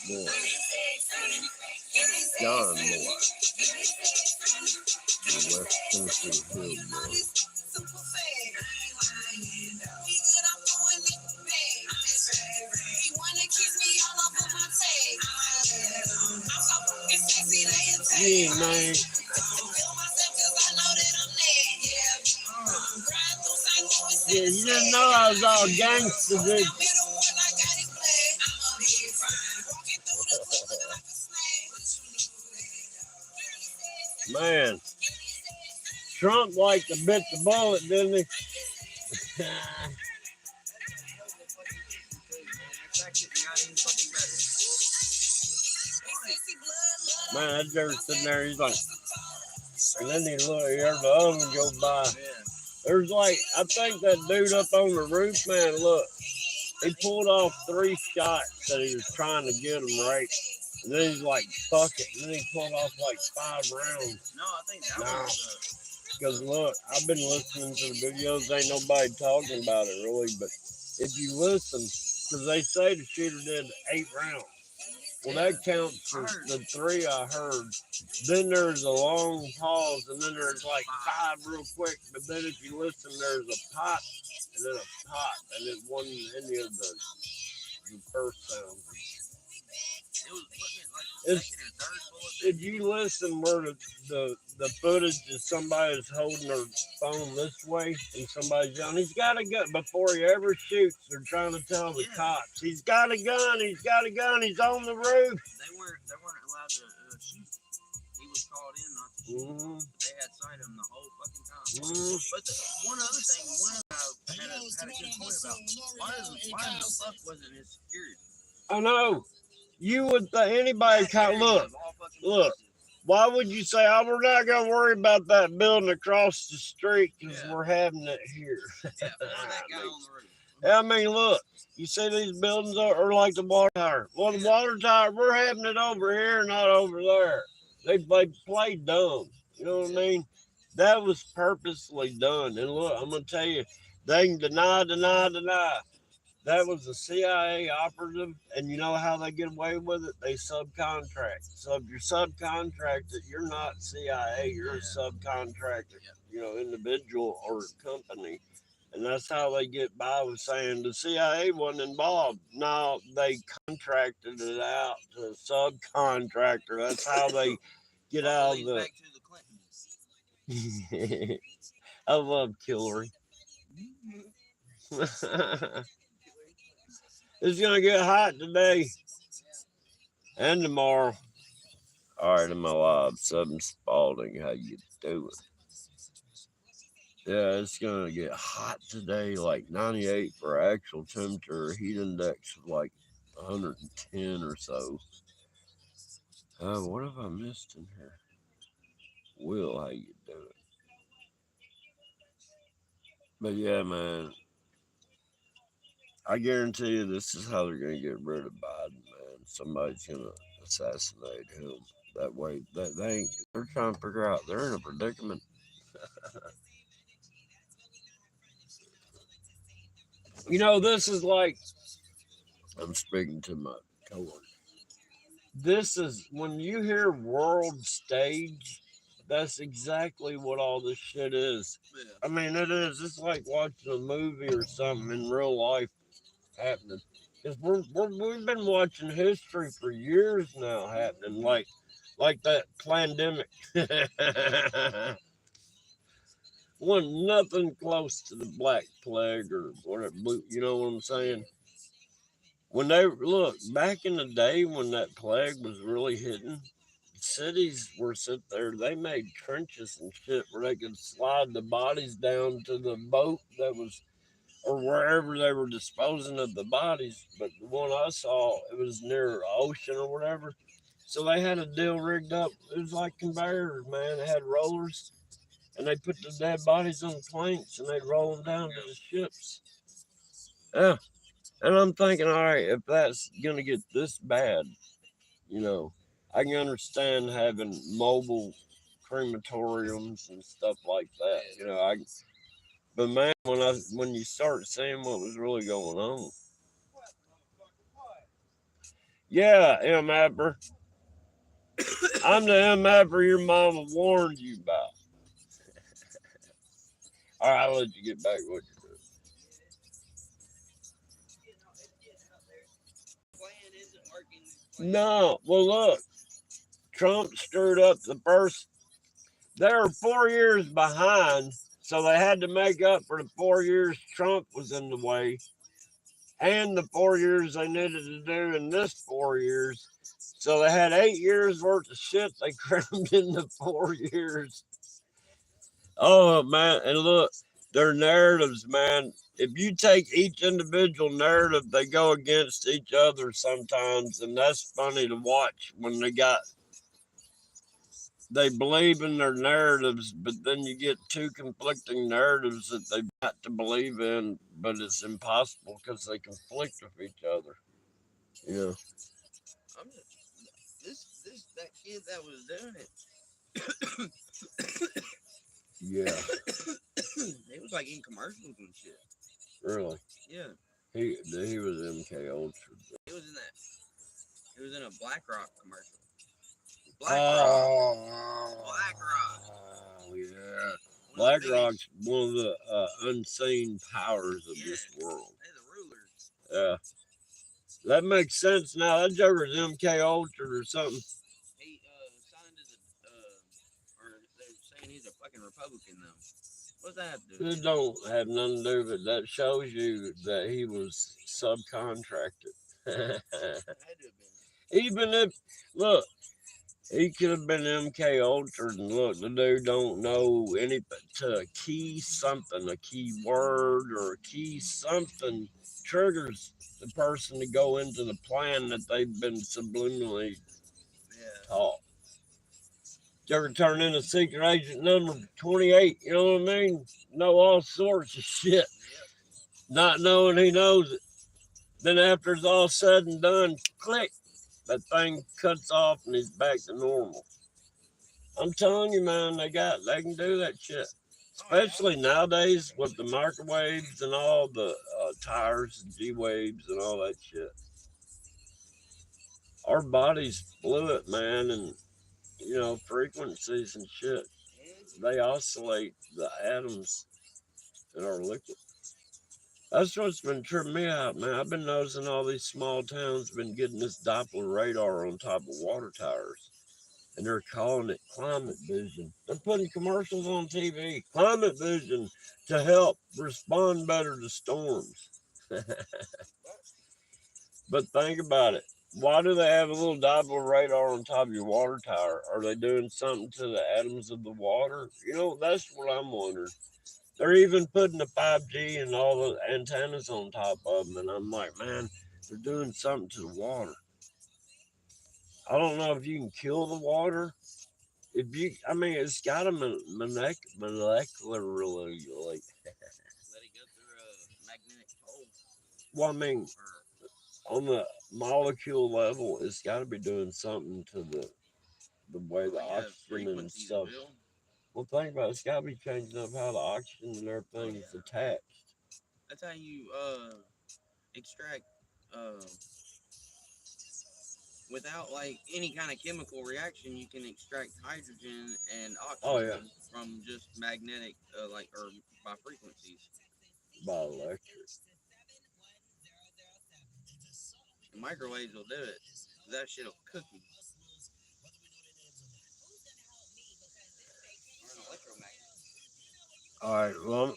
Moore. John Moore. The West Tennessee Hillbilly. Yeah, man. Yeah, you didn't know I was all gangster, did you? Man, Trump liked to bit the bullet, didn't he? Man, that dude's sitting there, he's like, and then he heard the oven go by. There's like, I think that dude up on the roof, man, look, he pulled off 3 shots that he was trying to get him right. And then he's like, fuck it. And then he pulled off like 5 rounds. No, I think that was... Because look, I've been listening to the videos. Ain't nobody talking about it really. But if you listen, because they say the shooter did 8 rounds. Well, that counts for the 3 I heard. Then there's a long pause, and then there's like 5 real quick. But then if you listen, there's a pop, and then a pop, and it wasn't any of the first sound. If you listen where the footage is somebody's holding their phone this way and somebody's yelling, he's got a gun. Before he ever shoots, they're trying to tell the cops, he's got a gun, he's got a gun, he's on the roof. They weren't allowed to shoot. He was called in not to shoot. But they had sight of him the whole fucking time. But one other thing, I had a good point about, why the fuck wasn't his security? I know. You would think anybody look. Why would you say, oh, we're not going to worry about that building across the street because we're having it here? I mean, look, you see these buildings are like the water tower. Well, the water tower, we're having it over here, not over there. They play dumb. You know what I mean? That was purposely done. And look, I'm going to tell you, they can deny. That was a CIA operative, and you know how they get away with it? They subcontract. So if you're subcontracted, you're not CIA, you're a subcontractor, individual or company. And that's how they get by with saying the CIA wasn't involved. No, they contracted it out to a subcontractor. That's how they get out of the... Back to the Clintons. I love Hillary. It's going to get hot today and tomorrow. All right, I'm alive. Southern Spalding, how you doing? Yeah, it's going to get hot today, like 98 for actual temperature. Heat index of like 110 or so. What have I missed in here? Will, how you doing? But yeah, man. I guarantee you this is how they're going to get rid of Biden, man. Somebody's going to assassinate him. That way, they're trying to figure out, they're in a predicament. This is like, I'm speaking to my coworker. This is, when you hear world stage, that's exactly what all this shit is. I mean, it is. It's like watching a movie or something in real life happening. Because we've been watching history for years now happening, like that pandemic. Wasn't nothing close to the Black Plague or whatever, you know what I'm saying? When they, look, back in the day when that plague was really hitting, cities were sit there, they made trenches and shit where they could slide the bodies down to the boat that was, or wherever they were disposing of the bodies. But the one I saw, it was near the ocean or whatever. So they had a deal rigged up. It was like conveyors, man. They had rollers, and they put the dead bodies on planks, and they'd roll them down to the ships. Yeah. And I'm thinking, all right, if that's going to get this bad, I can understand having mobile crematoriums and stuff like that. But man, when you start seeing what was really going on, Yeah, M. Apper. I'm the M. Apper your mama warned you about. All right, I'll let you get back to what you're doing. Plan isn't working. No, well, look, Trump stirred up the first. They were 4 years behind, so they had to make up for the 4 years Trump was in the way and the 4 years they needed to do in this 4 years. So they had 8 years worth of shit they crammed into 4 years. Oh, man. And look, their narratives, man. If you take each individual narrative, they go against each other sometimes. And that's funny to watch when they believe in their narratives, but then you get two conflicting narratives that they've got to believe in, but it's impossible because they conflict with each other. Yeah. I'm just, that kid that was doing it. Yeah. It was like in commercials and shit. Really. Yeah. He was MK Ultra. It was in that. It was in a BlackRock commercial. BlackRock. Oh, yeah. BlackRock's one of the unseen powers of this world. They're the rulers. Yeah. That makes sense now. That Joker's MK Ultra or something. He signed as or they're saying he's a fucking Republican though. What's that have to do? It don't have nothing to do with it. That shows you that he was subcontracted. Had to have been. Even if, look, he could have been MK Ultra, and look, the dude don't know anything to a key something, a key word or a key something triggers the person to go into the plan that they've been subliminally taught. You ever turn in a secret agent number 28, you know what I mean? Know all sorts of shit. Not knowing he knows it. Then after it's all said and done, click, that thing cuts off and he's back to normal. I'm telling you, man, they can do that shit. Especially nowadays with the microwaves and all the tires and G-waves and all that shit. Our body's fluid, man, and frequencies and shit. They oscillate the atoms in our liquid. That's what's been tripping me out, man. I've been noticing all these small towns been getting this Doppler radar on top of water towers. And they're calling it climate vision. They're putting commercials on TV. Climate vision to help respond better to storms. But think about it. Why do they have a little Doppler radar on top of your water tower? Are they doing something to the atoms of the water? That's what I'm wondering. They're even putting the 5G and all the antennas on top of them. And I'm like, man, they're doing something to the water. I don't know if you can kill the water. It's got a molecularly. Let it go through a magnetic pole. Well, on the molecule level, it's got to be doing something to the way the oxygen and stuff. Well, think about it. It's got to be changing up how the oxygen and everything is attached. That's how you extract without like any kind of chemical reaction. You can extract hydrogen and oxygen from just magnetic or by frequencies. By electric. The microwaves will do it. That shit'll cook you. Or an electromagnet. All right, well,